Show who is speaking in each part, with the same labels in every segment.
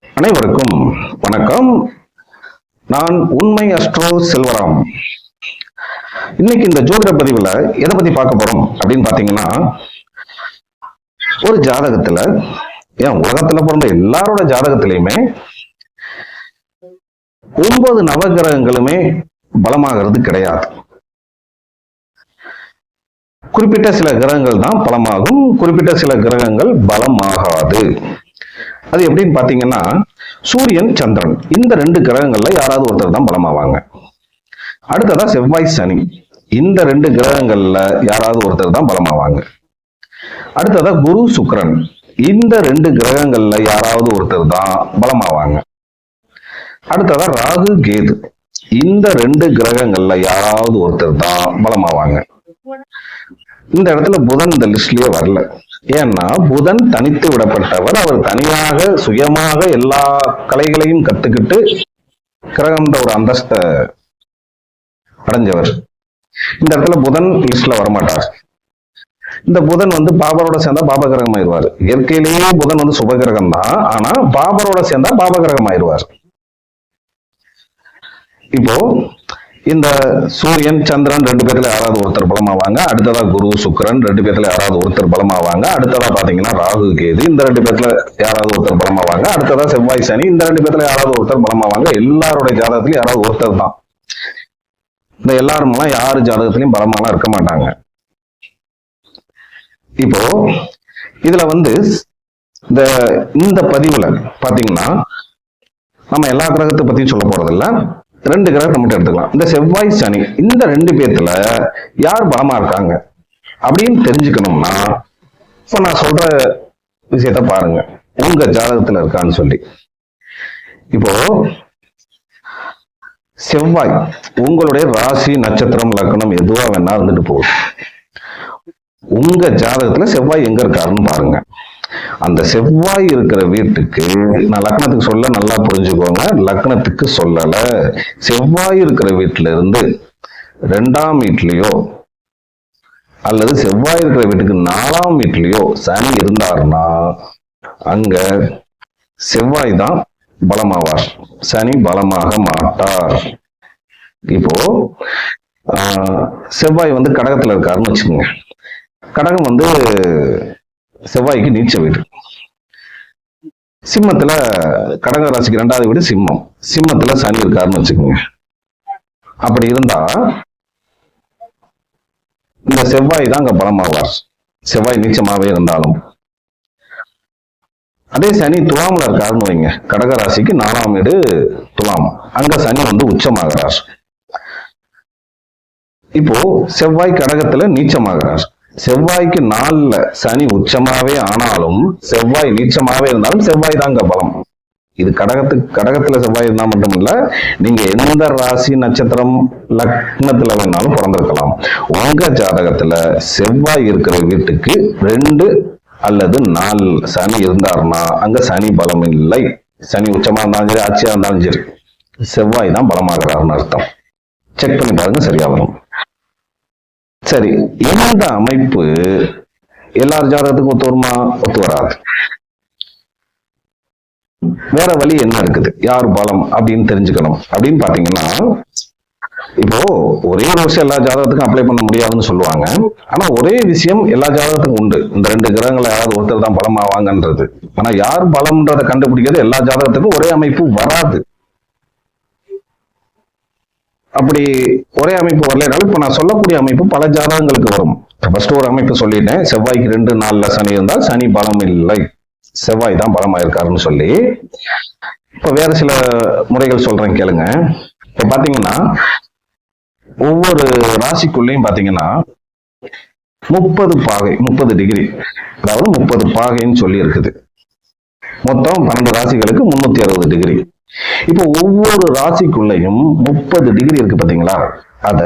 Speaker 1: அனைவருக்கும் வணக்கம். நான் உண்மை அஸ்ட்ரோ செல்வராம். இன்னைக்கு இந்த ஜோதிட பதிவுல எதை பத்தி பார்க்க போறோம் அப்படின்னு பாத்தீங்கன்னா, ஒரு ஜாதகத்துல, ஏன் உலகத்துல பிறந்த எல்லாரோட ஜாதகத்திலையுமே 9 நவகிரகங்களுமே பலமாகிறது கிடையாது. குறிப்பிட்ட சில கிரகங்கள் தான் பலமாகும், குறிப்பிட்ட சில கிரகங்கள் பலமாகாது. அது எப்படின்னு பாத்தீங்கன்னா, சூரியன் சந்திரன் இந்த 2 கிரகங்கள்ல யாராவது ஒருத்தர் தான் பலமாவாங்க. அடுத்ததா செவ்வாய் சனி இந்த 2 கிரகங்கள்ல யாராவது ஒருத்தர் தான் பலமாவாங்க. அடுத்ததா குரு சுக்கிரன் இந்த 2 கிரகங்கள்ல யாராவது ஒருத்தர் தான் பலமாவாங்க. அடுத்ததா ராகு கேது இந்த 2 கிரகங்கள்ல யாராவது ஒருத்தர் தான் பலமாவாங்க. இந்த இடத்துல புதன் இந்த லிஸ்ட்லயே வரல. ஏன்னா புதன் தனித்து விடப்பட்டவர். அவர் தனியாக சுயமாக எல்லா கலைகளையும் கத்துக்கிட்டு கிரகம்ன்ற ஒரு அந்தஸ்தை அடைஞ்சவர். இந்த இடத்துல புதன் லிஸ்ட்ல வரமாட்டார். இந்த புதன் பாபரோட சேர்ந்தா பாப கிரகம் ஆயிடுவார். இயற்கையிலேயே புதன் சுப கிரகம் தான், ஆனா பாபரோட சேர்ந்தா பாப கிரகம் ஆயிடுவார். இப்போ இந்த சூரியன் சந்திரன் 2 பேர்ல யாராவது ஒருத்தர் பலமாவாங்க. அடுத்ததா குரு சுக்கிரன் 2 பேர்ல யாராவது ஒருத்தர் பலமாவாங்க. அடுத்ததா பாத்தீங்கன்னா ராகு கேது இந்த 2 பேர்ல யாராவது ஒருத்தர் பலமாவாங்க. அடுத்ததா செவ்வாய் சனி இந்த 2 பேர்ல யாராவது ஒருத்தர் பலமாவாங்க. எல்லாருடைய ஜாதகத்திலும் யாராவது ஒருத்தர் தான். இந்த எல்லாருமெல்லாம் யாரு ஜாதகத்திலையும் பலமாலாம் இருக்க மாட்டாங்க. இப்போ இதுல இந்த பதிவுல பாத்தீங்கன்னா, நம்ம எல்லா கிரகத்தை பத்தியும் சொல்ல போறதில்ல, 2 கிரகத்தை மட்டும் எடுத்துக்கலாம். இந்த செவ்வாய் சனி இந்த 2 பேர்த்துல யார் பலமா இருக்காங்க அப்படின்னு தெரிஞ்சுக்கணும்னா, இப்ப நான் சொல்ற விஷயத்த பாருங்க, உங்க ஜாதகத்துல இருக்கான்னு சொல்லி. இப்போ செவ்வாய் உங்களுடைய ராசி நட்சத்திரம் லக்னம் எதுவா வேணா இருந்துட்டு போகுது. உங்க ஜாதகத்துல செவ்வாய் எங்க இருக்காருன்னு பாருங்க. அந்த செவ்வாய் இருக்கிற வீட்டுக்கு, நான் லக்னத்துக்கு சொல்ல நல்லா புரிஞ்சுக்கோங்க, லக்னத்துக்கு சொல்லல. செவ்வாய் இருக்கிற வீட்டுல இருந்து 2ஆம் வீட்லயோ அல்லது செவ்வாய் இருக்கிற வீட்டுக்கு 4ஆம் வீட்லயோ சனி இருந்தாருன்னா அங்க செவ்வாய் தான் பலமாவார், சனி பலமாக மாட்டார். இப்போ செவ்வாய் கடகத்துல இருக்காருன்னு வச்சுக்கோங்க. கடகம் செவ்வாய்க்கு நீச்ச வீடு. சிம்மத்துல கடக ராசிக்கு 2வது வீடு சிம்மம். சிம்மத்துல சனி இருக்காருன்னு வச்சுக்கோங்க. அப்படி இருந்தா இந்த செவ்வாய் தான் அங்க பலமாவார், செவ்வாய் நீச்சமாவே இருந்தாலும். அதே சனி துலாம்ல இருக்காருன்னு வைங்க, கடக ராசிக்கு 4ஆம் வீடு துலாம், அங்க சனி உச்சமாகிறார். இப்போ செவ்வாய் கடகத்துல நீச்சமாகிறார். செவ்வாய்க்கு 4ல சனி உச்சமாவே ஆனாலும், செவ்வாய் நீச்சமாவே இருந்தாலும் செவ்வாய் தாங்க பலம். இது கடகத்துல செவ்வாய் இருந்தா மட்டும் இல்ல, நீங்க எந்த ராசி நட்சத்திரம் லக்னத்துல வேணாலும் பிறந்திருக்கலாம். உங்க ஜாதகத்துல செவ்வாய் இருக்கிற வீட்டுக்கு 2 அல்லது 4 சனி இருந்தாருன்னா அங்க சனி பலம் இல்லை. சனி உச்சமா இருந்தாலும் சரி, ஆட்சியா இருந்தாலும் சரி, செவ்வாய் தான் பலமாகிறாருன்னு அர்த்தம். செக் பண்ணி பாருங்க, சரியா வரும். சரி, இந்த அமைப்பு எல்லார் ஜாதகத்துக்கும் ஒத்து வருமா? ஒத்து வராது. வேற வழி என்ன இருக்குது, யார் பலம் அப்படின்னு தெரிஞ்சுக்கணும் அப்படின்னு பாத்தீங்கன்னா, இப்போ ஒரே ஒரு விஷயம் எல்லா ஜாதகத்துக்கும் அப்ளை பண்ண முடியாதுன்னு சொல்லுவாங்க. ஆனா ஒரே விஷயம் எல்லா ஜாதகத்துக்கும் உண்டு. இந்த 2 கிரகங்களை யாராவது ஒருத்தர் தான் பலமாவாங்கன்றது. ஆனா யார் பலம்ன்றதை கண்டுபிடிக்கிறது எல்லா ஜாதகத்துக்கும் ஒரே அமைப்பு வராது. அப்படி ஒரே அமைப்பு வரலைனாலும் இப்ப நான் சொல்லக்கூடிய அமைப்பு பல ஜாதகங்களுக்கு வரும். ஃபர்ஸ்ட் ஒரு அமைப்பு சொல்லிட்டேன், செவ்வாய்க்கு 2, 4ல சனி இருந்தால் சனி பலம் இல்லை, செவ்வாய் தான் பலமாயிருக்காருன்னு சொல்லி. இப்ப வேற சில முறைகள் சொல்றேன் கேளுங்க. இப்ப பாத்தீங்கன்னா, ஒவ்வொரு ராசிக்குள்ளேயும் பாத்தீங்கன்னா 30 பாகை, 30 டிகிரி, அதாவது 30 பாகைன்னு சொல்லி இருக்குது. மொத்தம் 12 ராசிகளுக்கு 360 டிகிரி. இப்போ ஒவ்வொரு ராசிக்குள்ளையும் 30 டிகிரி இருக்கு பாத்தீங்களா? அத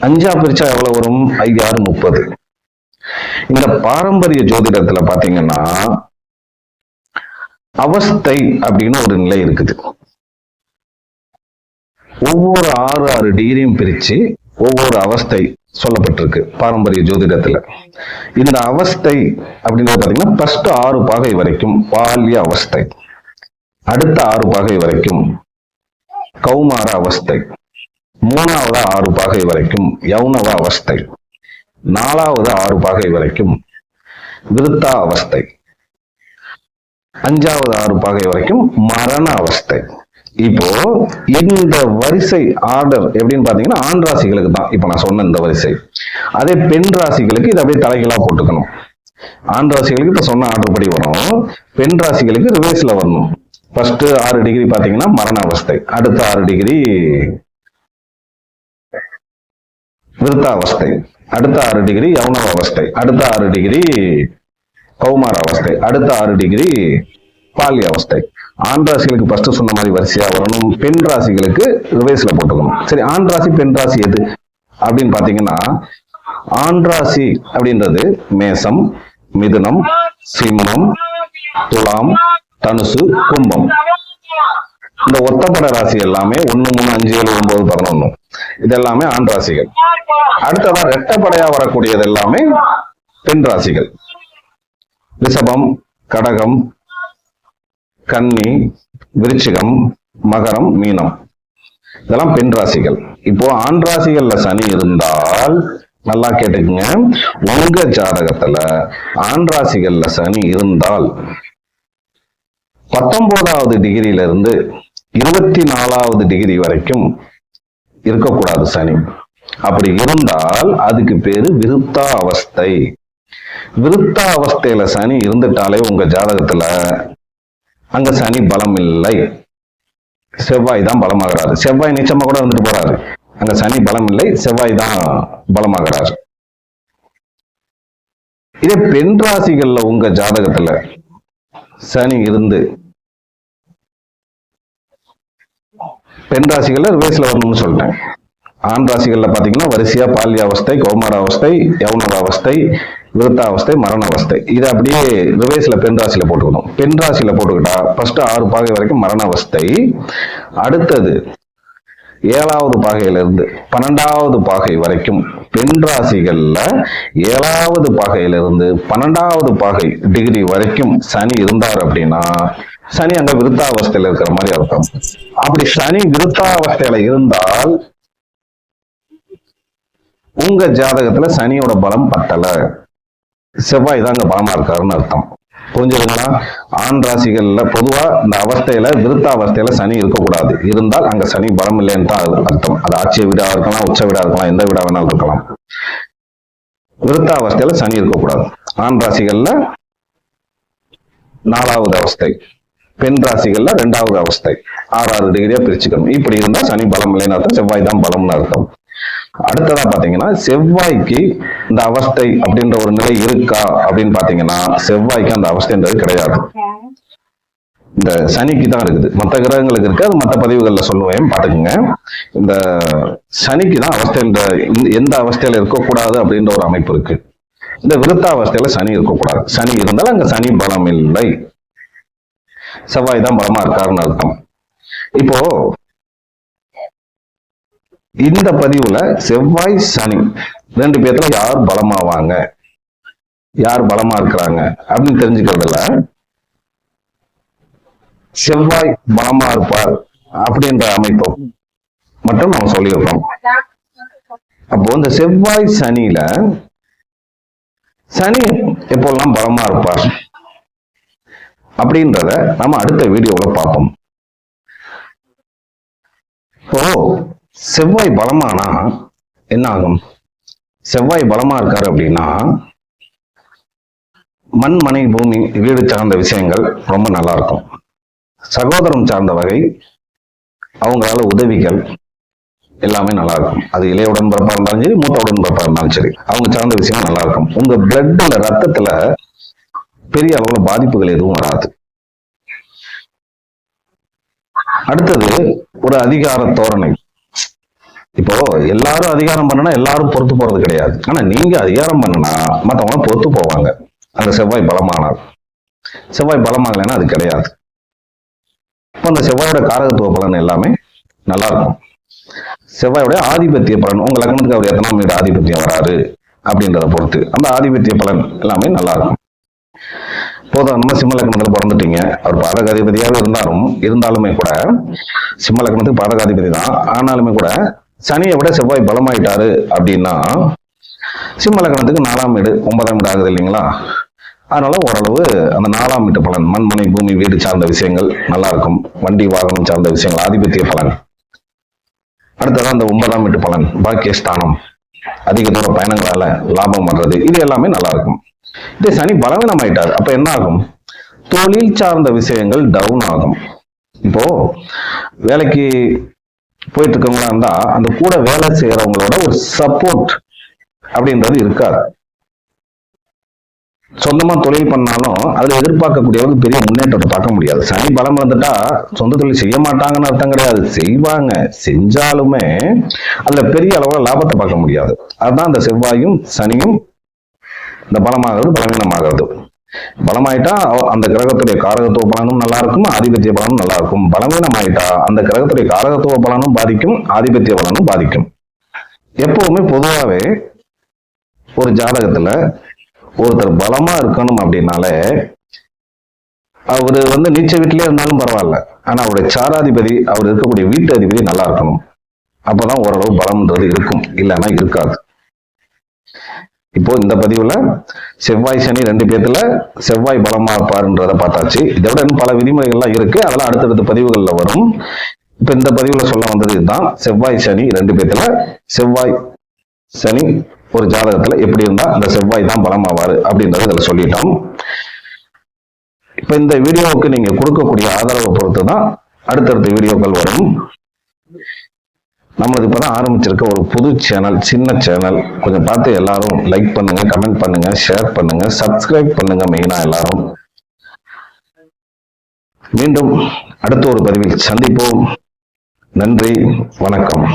Speaker 1: 5ஆ பிரிச்சா எவ்வளவு வரும்? 5 6 30. இந்த பாரம்பரிய ஜோதிடத்துல பாத்தீங்கன்னா அவஸ்தை அப்படின்னு ஒரு நிலை இருக்குது. ஒவ்வொரு 6 டிகிரியும் பிரிச்சு ஒவ்வொரு அவஸ்தை சொல்லப்பட்டிருக்கு பாரம்பரிய ஜோதிடத்துல. இந்த அவஸ்தை அப்படின்னு பாத்தீங்கன்னா ஃபர்ஸ்ட் 6 பாகை வரைக்கும் பால்ய அவஸ்தை. அடுத்த 6 பாகை வரைக்கும் கௌமார அவஸ்தை, 3வது 6 பாகை வரைக்கும் யௌனவ அவஸ்தை, 4வது 6 பாகை வரைக்கும் விருத்தா அவஸ்தை, 5வது 6 பாகை வரைக்கும் மரண அவஸ்தை. இப்போ இந்த வரிசை ஆர்டர் எப்படின்னு பாத்தீங்கன்னா ஆண் ராசிகளுக்கு தான் இப்ப நான் சொன்ன இந்த வரிசை. அதே பெண் ராசிகளுக்கு இது அப்படியே தலைகீழா போட்டுக்கணும். ஆண் ராசிகளுக்கு இப்ப சொன்ன ஆர்டர் படி வரும், பெண் ராசிகளுக்கு ரிவர்ஸ்ல வரணும். ஃபர்ஸ்ட் 6 டிகிரி பாத்தீங்கன்னா மரண அவஸ்தை, அடுத்த 6 டிகிரி விருத்த அவஸ்தை, அடுத்த 6 டிகிரி யௌனவ அவஸ்தை, அடுத்த 6 டிகிரி கௌமார அவஸ்தை, அடுத்த 6 டிகிரி பால்ய அவஸ்தை. ஆண் ராசிகளுக்கு ஃபர்ஸ்ட் சொன்ன மாதிரி வரிசையா வரணும், பெண் ராசிகளுக்கு ரிவர்ஸ்ல போட்டுக்கணும். சரி, ஆண் ராசி பெண் ராசி எது அப்படின்னு பாத்தீங்கன்னா, ஆண் ராசி அப்படின்றது மேசம், மிதுனம், சிம்மம், துலாம், தனுசு, கும்பம். இந்த ஒத்தப்பட ராசி எல்லாமே 1, 3, 5, 7, 9, 11 இதெல்லாமே ஆண் ராசிகள். அடுத்ததான் ரெட்டப்படையா வரக்கூடியது எல்லாமே பெண் ராசிகள். ரிஷபம், கடகம், கன்னி, விருச்சிகம், மகரம், மீனம் இதெல்லாம் பெண் ராசிகள். இப்போ ஆண் ராசிகள்ல சனி இருந்தால் நல்லா கேட்டுக்குங்க, உங்க ஜாதகத்துல ஆண் ராசிகள்ல சனி இருந்தால் 19வது டிகிரியில இருந்து 24வது டிகிரி வரைக்கும் இருக்கக்கூடாது சனி. அப்படி இருந்தால் அதுக்கு பேரு விருத்தா அவஸ்தை. விருத்தா அவஸ்தையில சனி இருந்துட்டாலே உங்க ஜாதகத்துல அங்க சனி பலம் இல்லை, செவ்வாய் தான் பலமாகிறாரு. செவ்வாய் நீச்சமா கூட வந்துட்டு போறாரு, அங்க சனி பலம் இல்லை, செவ்வாய் தான் பலமாகிறாரு. இதே பெண் ராசிகள்ல உங்க ஜாதகத்துல சனி இருந்து, பெண் ராசிகள்ல ரிவர்ஸ்ல வரணும்னு சொல்லிட்டேன். ஆண் ராசிகள்ல பாத்தீங்கன்னா வரிசையா பால்ய அவஸ்தை, கௌமார அவஸ்தை, யௌனவ அவஸ்தை, விருத்த அவஸ்தை, மரண அவஸ்தை. இதை அப்படியே ரிவர்ஸ்ல பெண் ராசியில போட்டுக்கணும். பெண் ராசியில போட்டுக்கிட்டா ஃபர்ஸ்ட் 6 பாகை வரைக்கும் மரண அவஸ்தை, அடுத்தது 7வது பாகையிலிருந்து 12வது பாகை வரைக்கும் பெண் ராசிகள்ல 7வது பாகையிலிருந்து 12வது பாகை டிகிரி வரைக்கும் சனி இருந்தார் அப்படின்னா சனி அங்க விருத்தாவஸ்தையில இருக்கிற மாதிரி அர்த்தம். அப்படி சனி விருத்தாவஸ்தையில இருந்தால் உங்க ஜாதகத்துல சனியோட பலம் பத்தல, செவ்வாய் தான் அங்க பலமா இருக்காருன்னு அர்த்தம். புரிஞ்சுதுங்களா? ஆண் ராசிகள்ல பொதுவா இந்த அவஸ்தையில விருத்தாவஸ்தையில சனி இருக்கக்கூடாது, இருந்தால் அங்க சனி பலம் இல்லைன்னு தான் அர்த்தம். அது ஆட்சிய வீடா இருக்கலாம், உச்ச வீடா இருக்கலாம், எந்த வீடா வேணாலும் இருக்கலாம். விருத்தாவஸ்தையில சனி இருக்கக்கூடாது. ஆண் ராசிகள்ல 4வது அவஸ்தை, பெண் ராசிகள்ல 2வது அவஸ்தை, 6 டிகிரியா பிரிச்சுக்கணும். இப்படி இருந்தா சனி பலம் இல்லைன்னு அர்த்தம், செவ்வாய் தான் பலம்னு அர்த்தம். அடுத்ததா பாத்தீங்கன்னா செவ்வாய்க்கு இந்த அவஸ்தை அப்படின்ற ஒரு நிலை இருக்கா அப்படின்னு பாத்தீங்கன்னா செவ்வாய்க்கு அந்த அவஸ்தைன்றது கிடையாது, இந்த சனிக்கு தான் இருக்குது. மற்ற கிரகங்களுக்கு இருக்கு, அது மற்ற பதிவுகள்ல சொல்லுவேன், பாத்துக்கோங்க. இந்த சனிக்கு தான் அவஸ்தை, எந்த அவஸ்தையில இருக்கக்கூடாது அப்படின்ற ஒரு அமைப்பு இருக்கு. இந்த விருத்த அவஸ்தையில சனி இருக்கக்கூடாது. சனி இருந்தாலும் அங்க சனி பலம் இல்லை, செவ்வாய் தான் பலமா இருக்காருன்னு அர்த்தம். இப்போ இந்த பதிவுல செவ்வாய் சனி 2 பேர்த்துல யார் பலமாவாங்க, யார் பலமா இருக்கிறாங்க அப்படின்னு தெரிஞ்சுக்கிறதுல செவ்வாய் பலமா இருப்பார் அப்படின்ற அமைப்பு மட்டும் நம்ம சொல்லியிருக்கோம். அப்போ இந்த செவ்வாய் சனியில சனி எப்போல்லாம் பலமா இருப்பார் அப்படின்றத நம்ம அடுத்த வீடியோல பார்ப்போம். இப்போ செவ்வாய் பலமானா என்ன ஆகும்? செவ்வாய் பலமா இருக்காரு அப்படின்னா மண், மனை, பூமி, வீடு சார்ந்த விஷயங்கள் ரொம்ப நல்லா இருக்கும். சகோதரம் சார்ந்த வகை, அவங்களால உதவிகள் எல்லாமே நல்லா இருக்கும். அது இளைய உடன்பிறப்பா இருந்தாலும் சரி, மூத்த உடன்பிறப்பா இருந்தாலும் சரி, அவங்க சார்ந்த விஷயம் நல்லா இருக்கும். உங்க பிளட்ல, ரத்தத்துல பெரிய அளவுல பாதிப்புகள் எதுவும் வராது. அடுத்தது ஒரு அதிகார தோரணை. இப்போ எல்லாரும் அதிகாரம் பண்ணனா எல்லாரும் பொறுத்து போறது கிடையாது. ஆனா நீங்க அதிகாரம் பண்ணனா மத்தவங்க பொறுத்து போவாங்க, அந்த செவ்வாய் பலமானால். செவ்வாய் பலமாகலைன்னா அது கிடையாது. இப்போ அந்த செவ்வாயோட காரகத்துவ பலன் எல்லாமே நல்லா இருக்கும். செவ்வாயோட ஆதிபத்திய பலன், உங்க லக்னத்துக்கு அவர் எத்தனாம் வீடு ஆதிபத்தியம் வராரு அப்படின்றத பொறுத்து அந்த ஆதிபத்திய பலன் எல்லாமே நல்லா இருக்கும். நம்ம சிம்ம லக்னத்துல பிறந்துட்டீங்க, அவர் பாதகாதிபதியாக இருந்தாலுமே கூட சிம்ம லக்னத்துக்கு பாதகாதிபதி தான். ஆனாலுமே கூட சனியை விட செவ்வாய் பலமாயிட்டாரு அப்படின்னா சிம்ம லக்னத்துக்கு 4ஆம் வீடு 9ஆம் வீடு ஆகுது இல்லைங்களா? அதனால ஓரளவு அந்த 4ஆம் வீட்டு பலன், மண்மனை பூமி வீடு சார்ந்த விஷயங்கள் நல்லா இருக்கும். வண்டி வாகனம் சார்ந்த விஷயங்கள் ஆதிபத்திய பலன். அடுத்ததான் அந்த 9ஆம் வீட்டு பலன், பாக்கியஸ்தானம், அதிக தூர பயணங்களால லாபம் வர்றது, இது எல்லாமே நல்லா இருக்கும். இதே சனி பலவீனம் ஆயிட்டாரு, அப்ப என்ன ஆகும்? தொழில் சார்ந்த விஷயங்கள் டவுன் ஆகும். இப்போ வேலைக்கு போயிட்டு இருக்கவங்களா இருந்தா அந்த கூட வேலை செய்யறவங்களோட ஒரு சப்போர்ட் அப்படின்றது இருக்காது. சொந்தமா தொழில் பண்ணாலும் அதுல எதிர்பார்க்கக்கூடியவங்க பெரிய முன்னேற்றத்தை பார்க்க முடியாது. சனி பலம் வந்துட்டா சொந்த தொழில் செய்ய மாட்டாங்கன்னு அர்த்தம் கிடையாது, செய்வாங்க. செஞ்சாலுமே அதுல பெரிய அளவுல லாபத்தை பார்க்க முடியாது. அதுதான் இந்த செவ்வாயும் சனியும் இந்த பலமாகிறது பலவீனமாகிறது. பலமாயிட்டா அந்த கிரகத்துடைய காரகத்துவ பலனும் நல்லா இருக்கும், ஆதிபத்திய பலனும் நல்லா இருக்கும். பலவீனம் ஆயிட்டா அந்த கிரகத்துடைய காரகத்துவ பலனும் பாதிக்கும், ஆதிபத்திய பலனும் பாதிக்கும். எப்பவுமே பொதுவாகவே ஒரு ஜாதகத்துல ஒருத்தர் பலமா இருக்கணும் அப்படின்னாலே அவரு நீச்ச வீட்டிலே இருந்தாலும் பரவாயில்ல, ஆனா அவருடைய சாராதிபதி, அவர் இருக்கக்கூடிய வீட்டு அதிபதி நல்லா இருக்கணும். அப்பதான் ஓரளவு பலம்ன்றது இருக்கும், இல்லைன்னா இருக்காது. இப்போ இந்த பதிவுல செவ்வாய் சனி 2 பேத்துல செவ்வாய் பலமா இருப்பாருன்றதை பார்த்தாச்சு. இதை விட இன்னும் பல விதிமுறைகள்லாம் இருக்கு, அதெல்லாம் அடுத்தடுத்த பதிவுகள்ல வரும். இப்ப இந்த பதிவுல சொல்ல வந்தது இதுதான். செவ்வாய் சனி 2 பேத்துல செவ்வாய் சனி ஒரு ஜாதகத்துல எப்படி இருந்தா அந்த செவ்வாய் தான் பலமாவாரு அப்படின்றத இதுல சொல்லிட்டோம். இப்ப இந்த வீடியோவுக்கு நீங்க கொடுக்கக்கூடிய ஆதரவை பொறுத்து தான் அடுத்தடுத்த வீடியோக்கள் வரும். நம்மளுக்கு இப்பதான் ஆரம்பிச்சிருக்க ஒரு புது சேனல், சின்ன சேனல். கொஞ்சம் பார்த்து எல்லாரும் லைக் பண்ணுங்க, கமெண்ட் பண்ணுங்க, ஷேர் பண்ணுங்க, சப்ஸ்கிரைப் பண்ணுங்க. மெயினா எல்லாரும் மீண்டும் அடுத்த ஒரு பதிவில் சந்திப்போம். நன்றி, வணக்கம்.